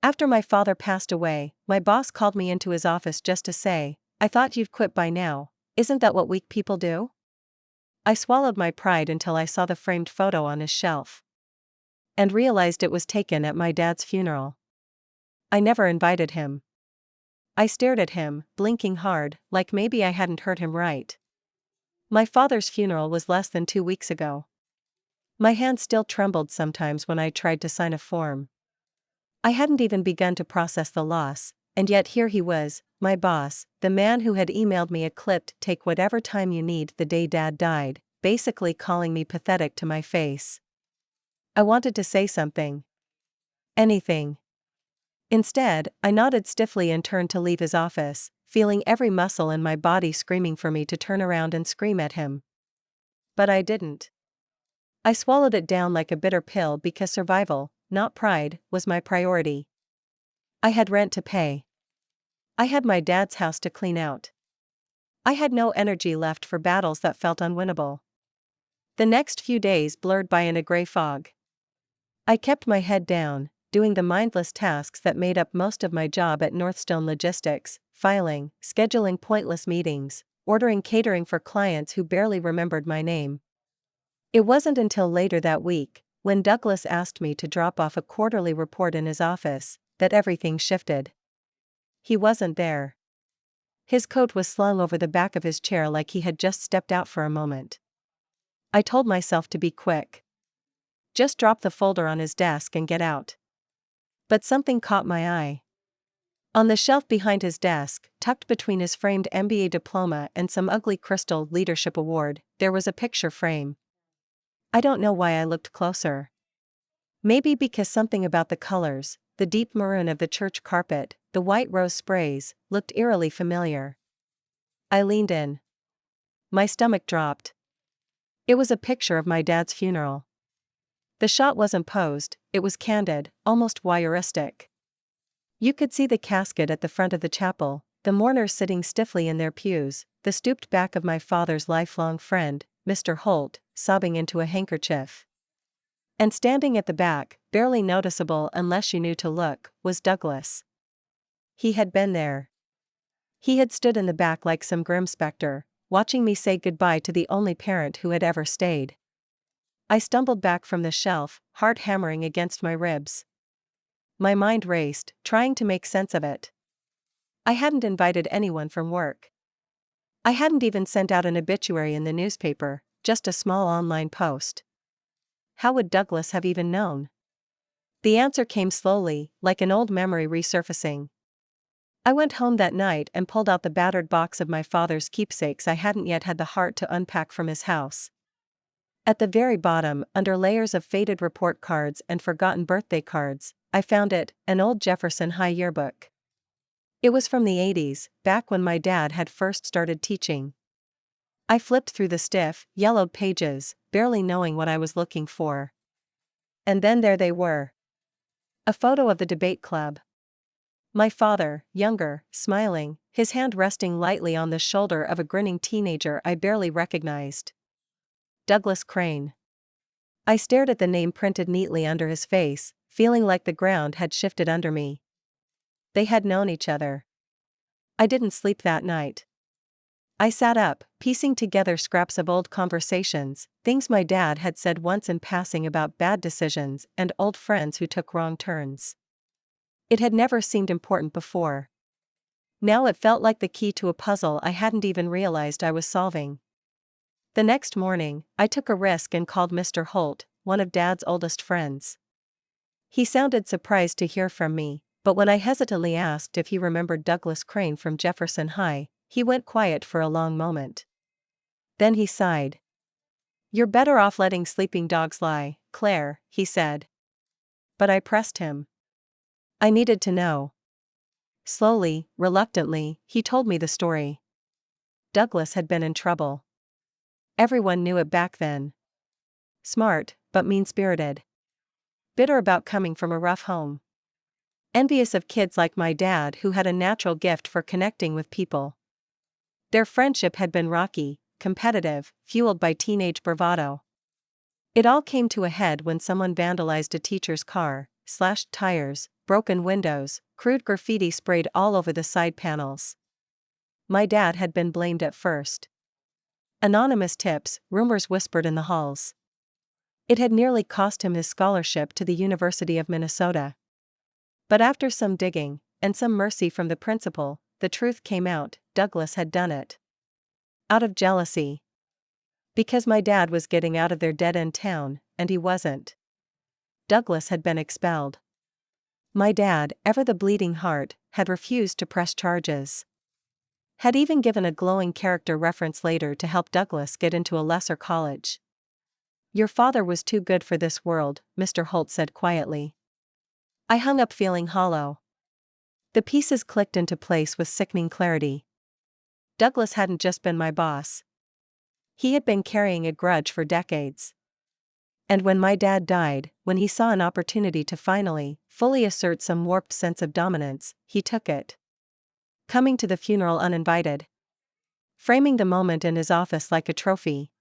After my father passed away, my boss called me into his office just to say, "I thought you'd quit by now. Isn't that what weak people do?" I swallowed my pride until I saw the framed photo on his shelf. And realized it was taken at my dad's funeral. I never invited him. I stared at him, blinking hard, like maybe I hadn't heard him right. My father's funeral was less than 2 weeks ago. My hand still trembled sometimes when I tried to sign a form. I hadn't even begun to process the loss, and yet here he was, my boss, the man who had emailed me a clipped "take whatever time you need" the day Dad died, basically calling me pathetic to my face. I wanted to say something. Anything. Instead, I nodded stiffly and turned to leave his office, feeling every muscle in my body screaming for me to turn around and scream at him. But I didn't. I swallowed it down like a bitter pill because survival, not pride, was my priority. I had rent to pay. I had my dad's house to clean out. I had no energy left for battles that felt unwinnable. The next few days blurred by in a gray fog. I kept my head down, doing the mindless tasks that made up most of my job at Northstone Logistics: filing, scheduling pointless meetings, ordering catering for clients who barely remembered my name. It wasn't until later that week, when Douglas asked me to drop off a quarterly report in his office, that everything shifted. He wasn't there. His coat was slung over the back of his chair like he had just stepped out for a moment. I told myself to be quick. Just drop the folder on his desk and get out. But something caught my eye. On the shelf behind his desk, tucked between his framed MBA diploma and some ugly crystal leadership award, there was a picture frame. I don't know why I looked closer. Maybe because something about the colors, the deep maroon of the church carpet, the white rose sprays, looked eerily familiar. I leaned in. My stomach dropped. It was a picture of my dad's funeral. The shot wasn't posed, it was candid, almost voyeuristic. You could see the casket at the front of the chapel, the mourners sitting stiffly in their pews, the stooped back of my father's lifelong friend, Mr. Holt, sobbing into a handkerchief. And standing at the back, barely noticeable unless you knew to look, was Douglas. He had been there. He had stood in the back like some grim specter, watching me say goodbye to the only parent who had ever stayed. I stumbled back from the shelf, heart hammering against my ribs. My mind raced, trying to make sense of it. I hadn't invited anyone from work. I hadn't even sent out an obituary in the newspaper, just a small online post. How would Douglas have even known? The answer came slowly, like an old memory resurfacing. I went home that night and pulled out the battered box of my father's keepsakes I hadn't yet had the heart to unpack from his house. At the very bottom, under layers of faded report cards and forgotten birthday cards, I found it, an old Jefferson High yearbook. It was from the 80s, back when my dad had first started teaching. I flipped through the stiff, yellowed pages, barely knowing what I was looking for. And then there they were. A photo of the debate club. My father, younger, smiling, his hand resting lightly on the shoulder of a grinning teenager I barely recognized. Douglas Crane. I stared at the name printed neatly under his face, feeling like the ground had shifted under me. They had known each other. I didn't sleep that night. I sat up, piecing together scraps of old conversations, things my dad had said once in passing about bad decisions and old friends who took wrong turns. It had never seemed important before. Now it felt like the key to a puzzle I hadn't even realized I was solving. The next morning, I took a risk and called Mr. Holt, one of Dad's oldest friends. He sounded surprised to hear from me, but when I hesitantly asked if he remembered Douglas Crane from Jefferson High, he went quiet for a long moment. Then he sighed. "You're better off letting sleeping dogs lie, Claire," he said. But I pressed him. I needed to know. Slowly, reluctantly, he told me the story. Douglas had been in trouble. Everyone knew it back then. Smart, but mean-spirited. Bitter about coming from a rough home. Envious of kids like my dad who had a natural gift for connecting with people. Their friendship had been rocky, competitive, fueled by teenage bravado. It all came to a head when someone vandalized a teacher's car, slashed tires, broken windows, crude graffiti sprayed all over the side panels. My dad had been blamed at first. Anonymous tips, rumors whispered in the halls. It had nearly cost him his scholarship to the University of Minnesota. But after some digging, and some mercy from the principal, the truth came out: Douglas had done it. Out of jealousy. Because my dad was getting out of their dead-end town, and he wasn't. Douglas had been expelled. My dad, ever the bleeding heart, had refused to press charges. Had even given a glowing character reference later to help Douglas get into a lesser college. "Your father was too good for this world," Mr. Holt said quietly. I hung up feeling hollow. The pieces clicked into place with sickening clarity. Douglas hadn't just been my boss. He had been carrying a grudge for decades. And when my dad died, when he saw an opportunity to finally, fully assert some warped sense of dominance, he took it. Coming to the funeral uninvited. Framing the moment in his office like a trophy.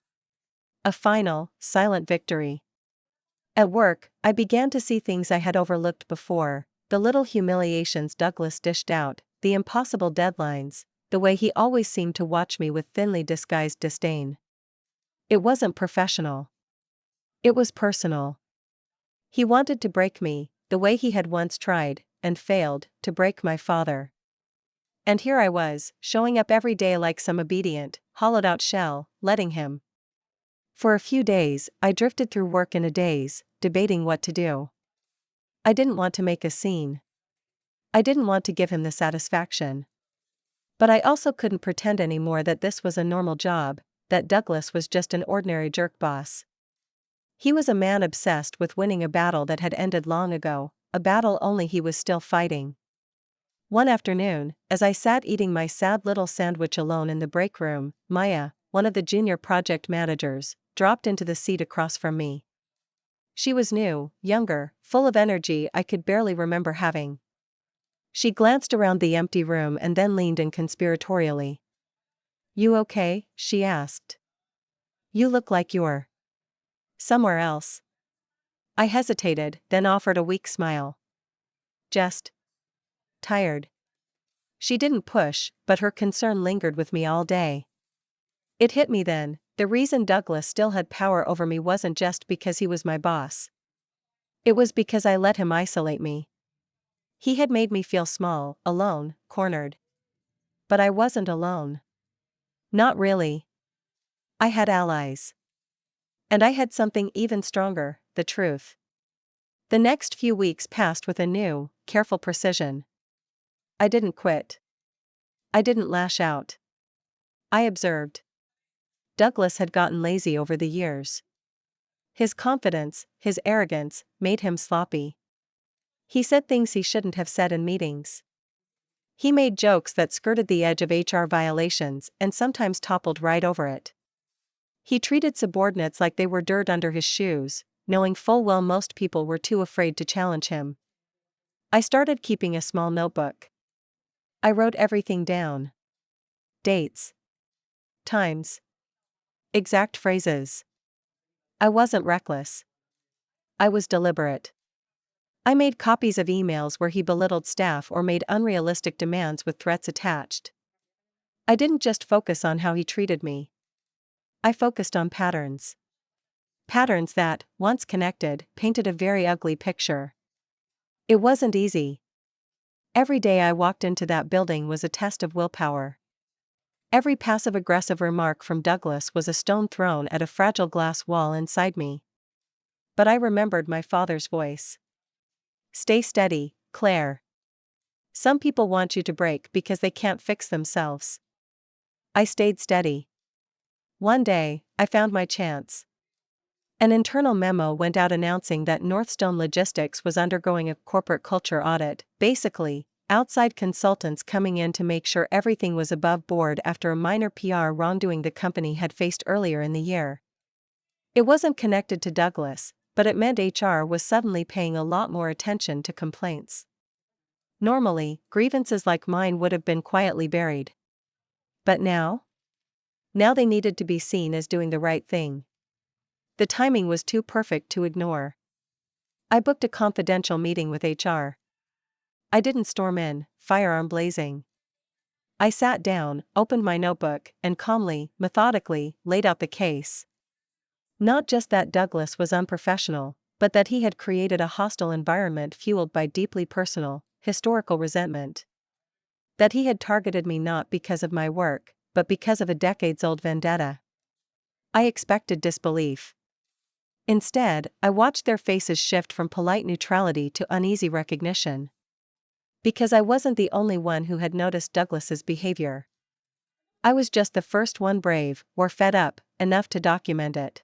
A final, silent victory. At work, I began to see things I had overlooked before: the little humiliations Douglas dished out, the impossible deadlines, the way he always seemed to watch me with thinly disguised disdain. It wasn't professional. It was personal. He wanted to break me, the way he had once tried, and failed, to break my father. And here I was, showing up every day like some obedient, hollowed-out shell, letting him. For a few days, I drifted through work in a daze, debating what to do. I didn't want to make a scene. I didn't want to give him the satisfaction. But I also couldn't pretend anymore that this was a normal job, that Douglas was just an ordinary jerk boss. He was a man obsessed with winning a battle that had ended long ago, a battle only he was still fighting. One afternoon, as I sat eating my sad little sandwich alone in the break room, Maya, one of the junior project managers, dropped into the seat across from me. She was new, younger, full of energy I could barely remember having. She glanced around the empty room and then leaned in conspiratorially. "You okay?" she asked. "You look like you're somewhere else." I hesitated, then offered a weak smile. "Just tired." She didn't push, but her concern lingered with me all day. It hit me then: the reason Douglas still had power over me wasn't just because he was my boss. It was because I let him isolate me. He had made me feel small, alone, cornered. But I wasn't alone. Not really. I had allies. And I had something even stronger: the truth. The next few weeks passed with a new, careful precision. I didn't quit. I didn't lash out. I observed. Douglas had gotten lazy over the years. His confidence, his arrogance, made him sloppy. He said things he shouldn't have said in meetings. He made jokes that skirted the edge of HR violations and sometimes toppled right over it. He treated subordinates like they were dirt under his shoes, knowing full well most people were too afraid to challenge him. I started keeping a small notebook. I wrote everything down. Dates. Times. Exact phrases. I wasn't reckless. I was deliberate. I made copies of emails where he belittled staff or made unrealistic demands with threats attached. I didn't just focus on how he treated me. I focused on patterns. Patterns that, once connected, painted a very ugly picture. It wasn't easy. Every day I walked into that building was a test of willpower. Every passive-aggressive remark from Douglas was a stone thrown at a fragile glass wall inside me. But I remembered my father's voice. "Stay steady, Claire. Some people want you to break because they can't fix themselves." I stayed steady. One day, I found my chance. An internal memo went out announcing that Northstone Logistics was undergoing a corporate culture audit, basically, outside consultants coming in to make sure everything was above board after a minor PR wrongdoing the company had faced earlier in the year. It wasn't connected to Douglas, but it meant HR was suddenly paying a lot more attention to complaints. Normally, grievances like mine would have been quietly buried. But now? Now they needed to be seen as doing the right thing. The timing was too perfect to ignore. I booked a confidential meeting with HR. I didn't storm in, firearm blazing. I sat down, opened my notebook, and calmly, methodically, laid out the case. Not just that Douglas was unprofessional, but that he had created a hostile environment fueled by deeply personal, historical resentment. That he had targeted me not because of my work, but because of a decades-old vendetta. I expected disbelief. Instead, I watched their faces shift from polite neutrality to uneasy recognition. Because I wasn't the only one who had noticed Douglas's behavior. I was just the first one brave, or fed up, enough to document it.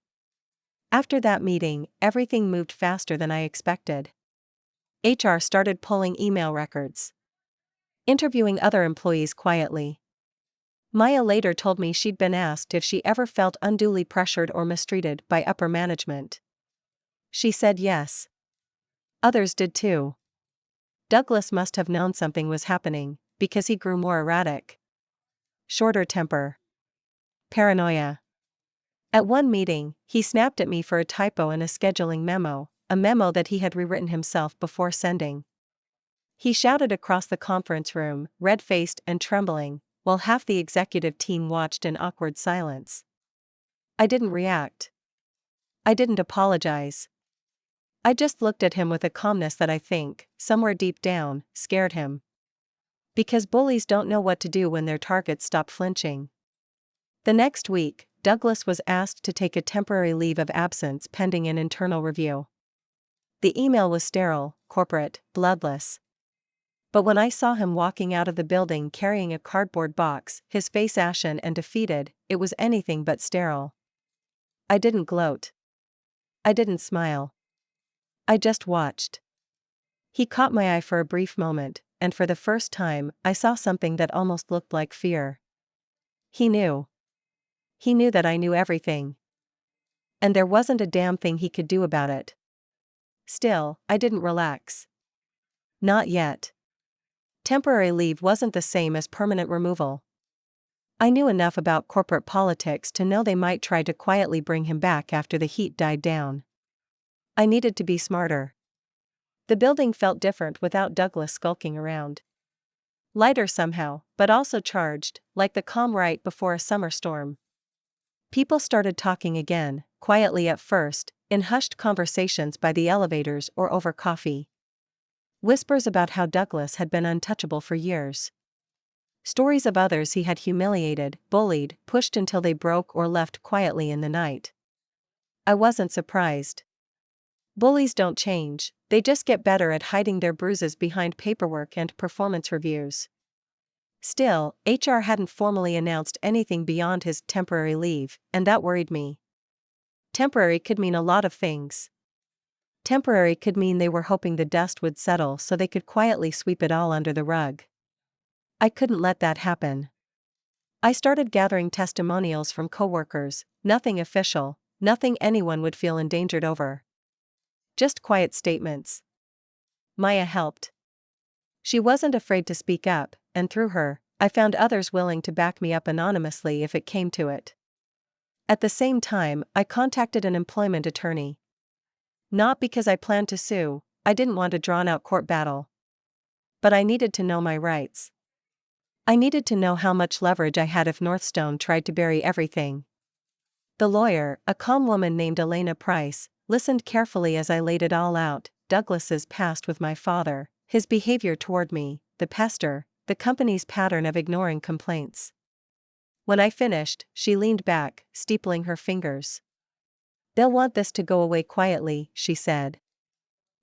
After that meeting, everything moved faster than I expected. HR started pulling email records. Interviewing other employees quietly. Maya later told me she'd been asked if she ever felt unduly pressured or mistreated by upper management. She said yes. Others did too. Douglas must have known something was happening, because he grew more erratic. Shorter temper. Paranoia. At one meeting, he snapped at me for a typo in a scheduling memo, a memo that he had rewritten himself before sending. He shouted across the conference room, red-faced and trembling, while half the executive team watched in awkward silence. I didn't react. I didn't apologize. I just looked at him with a calmness that I think, somewhere deep down, scared him. Because bullies don't know what to do when their targets stop flinching. The next week, Douglas was asked to take a temporary leave of absence pending an internal review. The email was sterile, corporate, bloodless. But when I saw him walking out of the building carrying a cardboard box, his face ashen and defeated, it was anything but sterile. I didn't gloat. I didn't smile. I just watched. He caught my eye for a brief moment, and for the first time, I saw something that almost looked like fear. He knew. He knew that I knew everything. And there wasn't a damn thing he could do about it. Still, I didn't relax. Not yet. Temporary leave wasn't the same as permanent removal. I knew enough about corporate politics to know they might try to quietly bring him back after the heat died down. I needed to be smarter. The building felt different without Douglas skulking around. Lighter somehow, but also charged, like the calm right before a summer storm. People started talking again, quietly at first, in hushed conversations by the elevators or over coffee. Whispers about how Douglas had been untouchable for years. Stories of others he had humiliated, bullied, pushed until they broke or left quietly in the night. I wasn't surprised. Bullies don't change, they just get better at hiding their bruises behind paperwork and performance reviews. Still, HR hadn't formally announced anything beyond his temporary leave, and that worried me. Temporary could mean a lot of things. Temporary could mean they were hoping the dust would settle so they could quietly sweep it all under the rug. I couldn't let that happen. I started gathering testimonials from coworkers, nothing official, nothing anyone would feel endangered over. Just quiet statements. Maya helped. She wasn't afraid to speak up, and through her, I found others willing to back me up anonymously if it came to it. At the same time, I contacted an employment attorney. Not because I planned to sue, I didn't want a drawn-out court battle. But I needed to know my rights. I needed to know how much leverage I had if Northstone tried to bury everything. The lawyer, a calm woman named Elena Price, listened carefully as I laid it all out: Douglas's past with my father, his behavior toward me, the pester, the company's pattern of ignoring complaints. When I finished, she leaned back, steepling her fingers. "They'll want this to go away quietly," she said.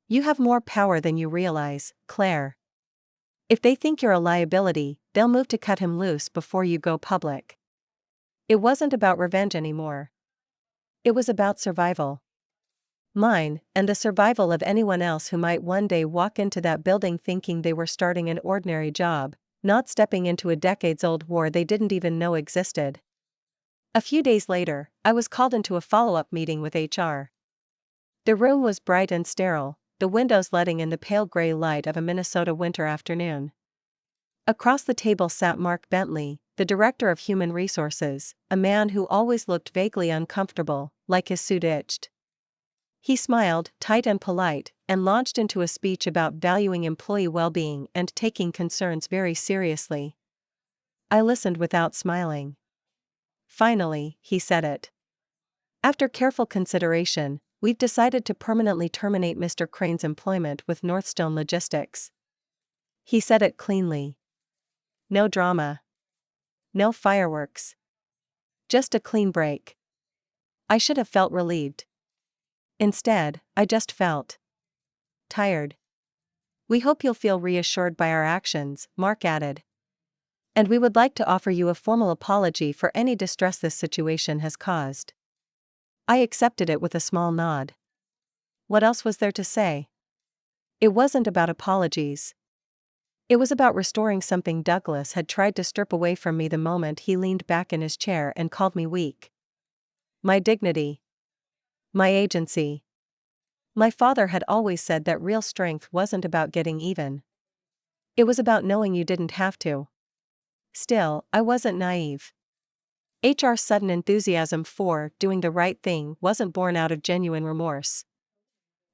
"You have more power than you realize, Claire. If they think you're a liability, they'll move to cut him loose before you go public." It wasn't about revenge anymore. It was about survival. Mine, and the survival of anyone else who might one day walk into that building thinking they were starting an ordinary job, not stepping into a decades-old war they didn't even know existed. A few days later, I was called into a follow-up meeting with HR. The room was bright and sterile, the windows letting in the pale gray light of a Minnesota winter afternoon. Across the table sat Mark Bentley, the director of human resources, a man who always looked vaguely uncomfortable, like his suit itched. He smiled, tight and polite, and launched into a speech about valuing employee well-being and taking concerns very seriously. I listened without smiling. Finally, he said it. After careful consideration, we've decided to permanently terminate Mr. Crane's employment with Northstone Logistics. He said it cleanly. No drama. No fireworks. Just a clean break. I should have felt relieved. Instead, I just felt tired. We hope you'll feel reassured by our actions, Mark added. And we would like to offer you a formal apology for any distress this situation has caused. I accepted it with a small nod. What else was there to say? It wasn't about apologies. It was about restoring something Douglas had tried to strip away from me the moment he leaned back in his chair and called me weak. My dignity. My agency. My father had always said that real strength wasn't about getting even. It was about knowing you didn't have to. Still, I wasn't naive. HR's sudden enthusiasm for doing the right thing wasn't born out of genuine remorse.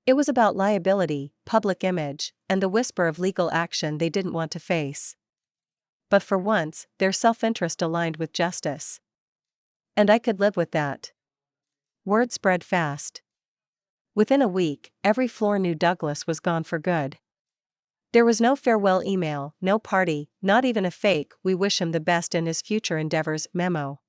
It was about liability, public image, and the whisper of legal action they didn't want to face. But for once, their self-interest aligned with justice. And I could live with that. Word spread fast. Within a week, every floor knew Douglas was gone for good. There was no farewell email, no party, not even a fake "we wish him the best in his future endeavors" memo.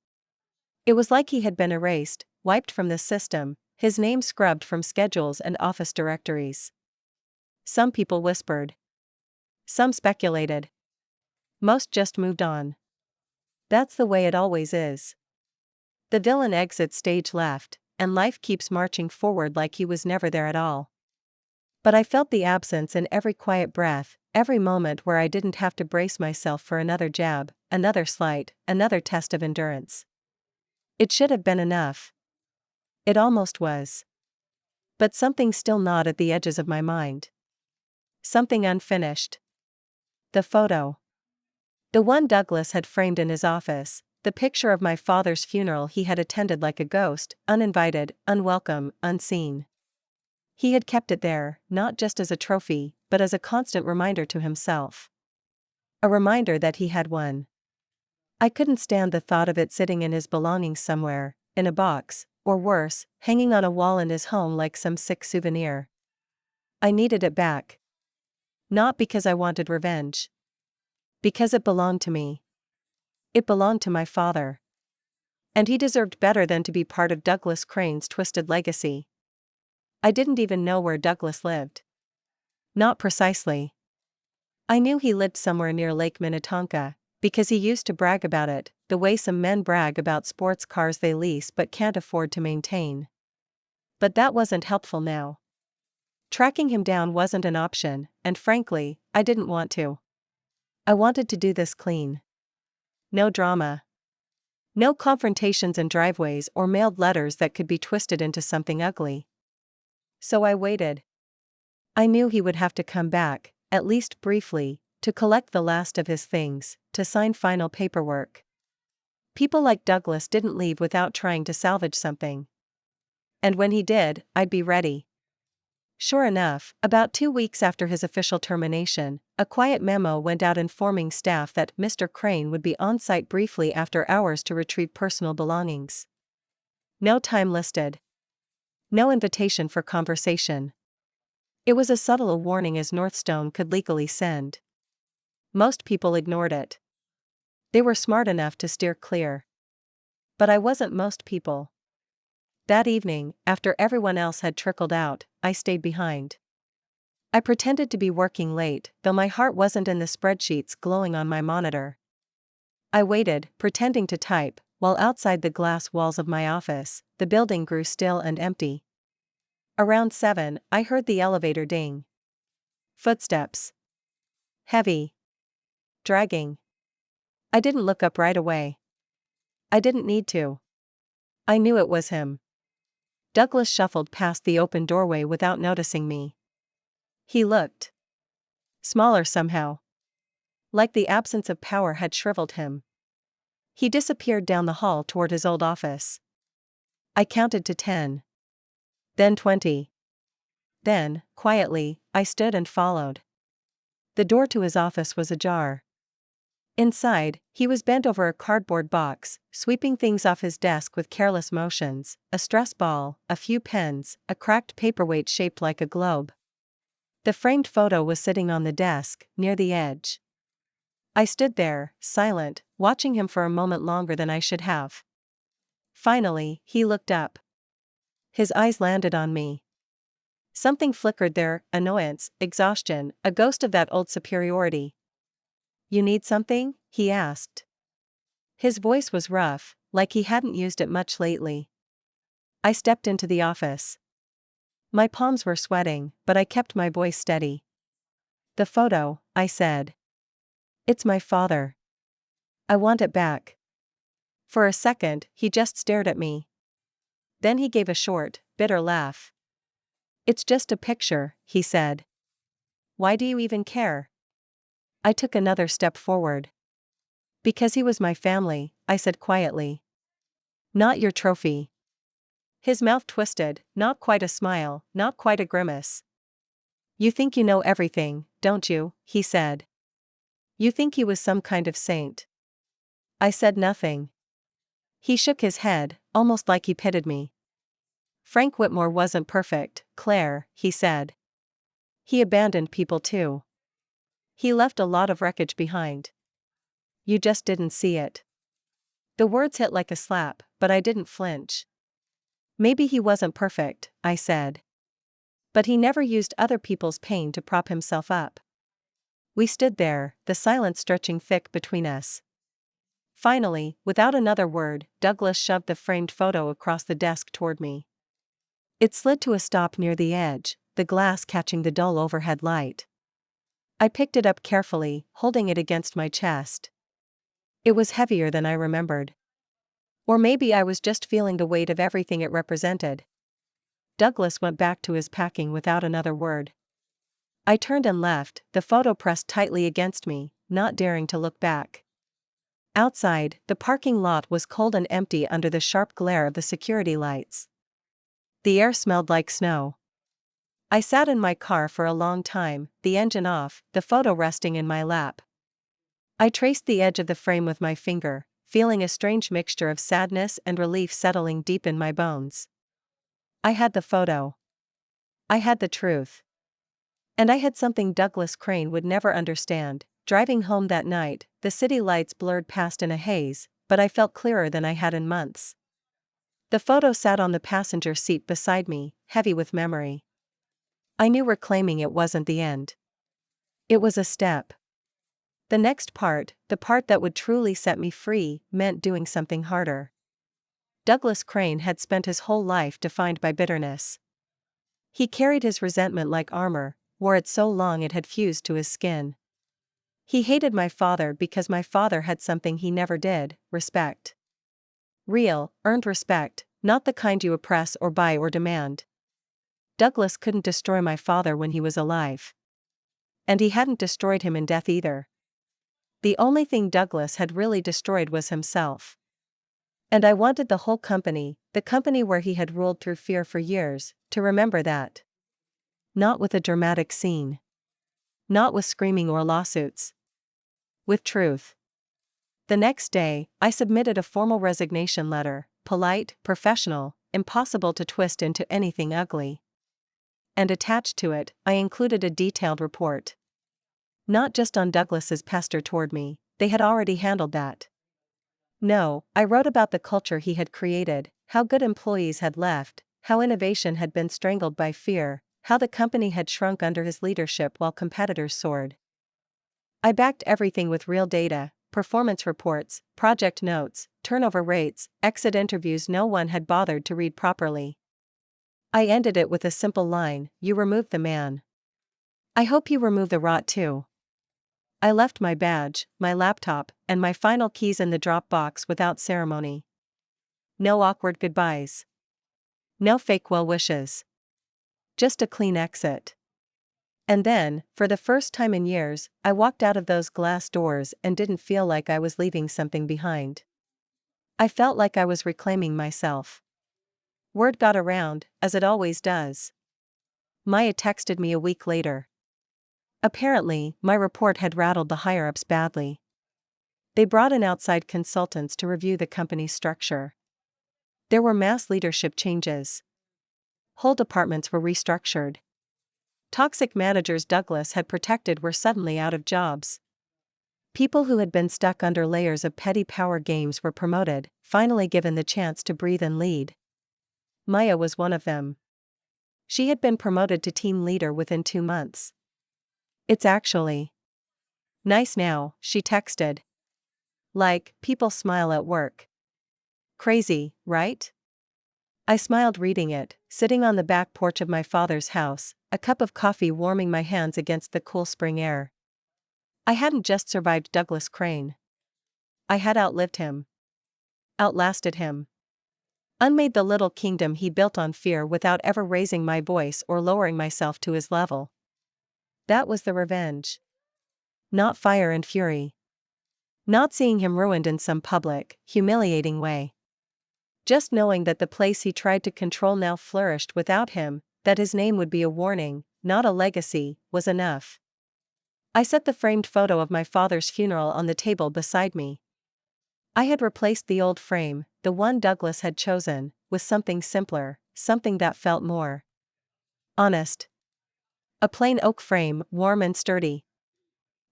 It was like he had been erased, wiped from the system, his name scrubbed from schedules and office directories. Some people whispered. Some speculated. Most just moved on. That's the way it always is. The villain exits stage left, and life keeps marching forward like he was never there at all. But I felt the absence in every quiet breath, every moment where I didn't have to brace myself for another jab, another slight, another test of endurance. It should have been enough. It almost was. But something still gnawed at the edges of my mind. Something unfinished. The photo. The one Douglas had framed in his office, the picture of my father's funeral he had attended like a ghost, uninvited, unwelcome, unseen. He had kept it there, not just as a trophy, but as a constant reminder to himself. A reminder that he had won. I couldn't stand the thought of it sitting in his belongings somewhere, in a box, or worse, hanging on a wall in his home like some sick souvenir. I needed it back. Not because I wanted revenge. Because it belonged to me. It belonged to my father. And he deserved better than to be part of Douglas Crane's twisted legacy. I didn't even know where Douglas lived. Not precisely. I knew he lived somewhere near Lake Minnetonka, because he used to brag about it, the way some men brag about sports cars they lease but can't afford to maintain. But that wasn't helpful now. Tracking him down wasn't an option, and frankly, I didn't want to. I wanted to do this clean. No drama. No confrontations in driveways or mailed letters that could be twisted into something ugly. So I waited. I knew he would have to come back, at least briefly, to collect the last of his things, to sign final paperwork. People like Douglas didn't leave without trying to salvage something. And when he did, I'd be ready. Sure enough, about 2 weeks after his official termination, a quiet memo went out informing staff that Mr. Crane would be on site briefly after hours to retrieve personal belongings. No time listed. No invitation for conversation. It was as subtle a warning as Northstone could legally send. Most people ignored it. They were smart enough to steer clear. But I wasn't most people. That evening, after everyone else had trickled out, I stayed behind. I pretended to be working late, though my heart wasn't in the spreadsheets glowing on my monitor. I waited, pretending to type, while outside the glass walls of my office, the building grew still and empty. Around 7, I heard the elevator ding. Footsteps. Heavy. Dragging. I didn't look up right away. I didn't need to. I knew it was him. Douglas shuffled past the open doorway without noticing me. He looked smaller somehow. Like the absence of power had shriveled him. He disappeared down the hall toward his old office. I counted to 10. Then 20. Then, quietly, I stood and followed. The door to his office was ajar. Inside, he was bent over a cardboard box, sweeping things off his desk with careless motions: a stress ball, a few pens, a cracked paperweight shaped like a globe. The framed photo was sitting on the desk, near the edge. I stood there, silent, watching him for a moment longer than I should have. Finally, he looked up. His eyes landed on me. Something flickered there: annoyance, exhaustion, a ghost of that old superiority. "You need something?" he asked. His voice was rough, like he hadn't used it much lately. I stepped into the office. My palms were sweating, but I kept my voice steady. "The photo," I said. "It's my father. I want it back." For a second, he just stared at me. Then he gave a short, bitter laugh. "It's just a picture," he said. "Why do you even care?" I took another step forward. "Because he was my family," I said quietly. "Not your trophy." His mouth twisted, not quite a smile, not quite a grimace. "You think you know everything, don't you?" he said. "You think he was some kind of saint." I said nothing. He shook his head, almost like he pitied me. "Frank Whitmore wasn't perfect, Claire," he said. "He abandoned people too. He left a lot of wreckage behind. You just didn't see it." The words hit like a slap, but I didn't flinch. "Maybe he wasn't perfect," I said. "But he never used other people's pain to prop himself up." We stood there, the silence stretching thick between us. Finally, without another word, Douglas shoved the framed photo across the desk toward me. It slid to a stop near the edge, the glass catching the dull overhead light. I picked it up carefully, holding it against my chest. It was heavier than I remembered. Or maybe I was just feeling the weight of everything it represented. Douglas went back to his packing without another word. I turned and left, the photo pressed tightly against me, not daring to look back. Outside, the parking lot was cold and empty under the sharp glare of the security lights. The air smelled like snow. I sat in my car for a long time, the engine off, the photo resting in my lap. I traced the edge of the frame with my finger, feeling a strange mixture of sadness and relief settling deep in my bones. I had the photo. I had the truth. And I had something Douglas Crane would never understand. Driving home that night, the city lights blurred past in a haze, but I felt clearer than I had in months. The photo sat on the passenger seat beside me, heavy with memory. I knew reclaiming it wasn't the end. It was a step. The next part, the part that would truly set me free, meant doing something harder. Douglas Crane had spent his whole life defined by bitterness. He carried his resentment like armor, wore it so long it had fused to his skin. He hated my father because my father had something he never did: respect. Real, earned respect, not the kind you oppress or buy or demand. Douglas couldn't destroy my father when he was alive. And he hadn't destroyed him in death either. The only thing Douglas had really destroyed was himself. And I wanted the whole company, the company where he had ruled through fear for years, to remember that. Not with a dramatic scene. Not with screaming or lawsuits. With truth. The next day, I submitted a formal resignation letter, polite, professional, impossible to twist into anything ugly. And attached to it, I included a detailed report. Not just on Douglas's pester toward me, they had already handled that. No, I wrote about the culture he had created, how good employees had left, how innovation had been strangled by fear, how the company had shrunk under his leadership while competitors soared. I backed everything with real data: performance reports, project notes, turnover rates, exit interviews no one had bothered to read properly. I ended it with a simple line: "You removed the man. I hope you remove the rot too." I left my badge, my laptop, and my final keys in the drop box without ceremony. No awkward goodbyes. No fake well wishes. Just a clean exit. And then, for the first time in years, I walked out of those glass doors and didn't feel like I was leaving something behind. I felt like I was reclaiming myself. Word got around, as it always does. Maya texted me a week later. Apparently, my report had rattled the higher-ups badly. They brought in outside consultants to review the company's structure. There were mass leadership changes. Whole departments were restructured. Toxic managers Douglas had protected were suddenly out of jobs. People who had been stuck under layers of petty power games were promoted, finally given the chance to breathe and lead. Maya was one of them. She had been promoted to team leader within 2 months. It's actually nice now, she texted. Like, people smile at work. Crazy, right? I smiled reading it, sitting on the back porch of my father's house, a cup of coffee warming my hands against the cool spring air. I hadn't just survived Douglas Crane. I had outlived him. Outlasted him. Unmade the little kingdom he built on fear without ever raising my voice or lowering myself to his level. That was the revenge. Not fire and fury. Not seeing him ruined in some public, humiliating way. Just knowing that the place he tried to control now flourished without him, that his name would be a warning, not a legacy, was enough. I set the framed photo of my father's funeral on the table beside me. I had replaced the old frame, the one Douglas had chosen, with something simpler, something that felt more honest. A plain oak frame, warm and sturdy.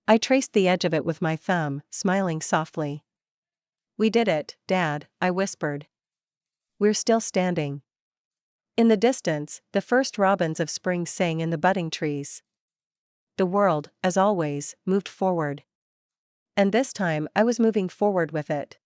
I traced the edge of it with my thumb, smiling softly. "We did it, Dad," I whispered. "We're still standing." In the distance, the first robins of spring sang in the budding trees. The world, as always, moved forward. And this time I was moving forward with it.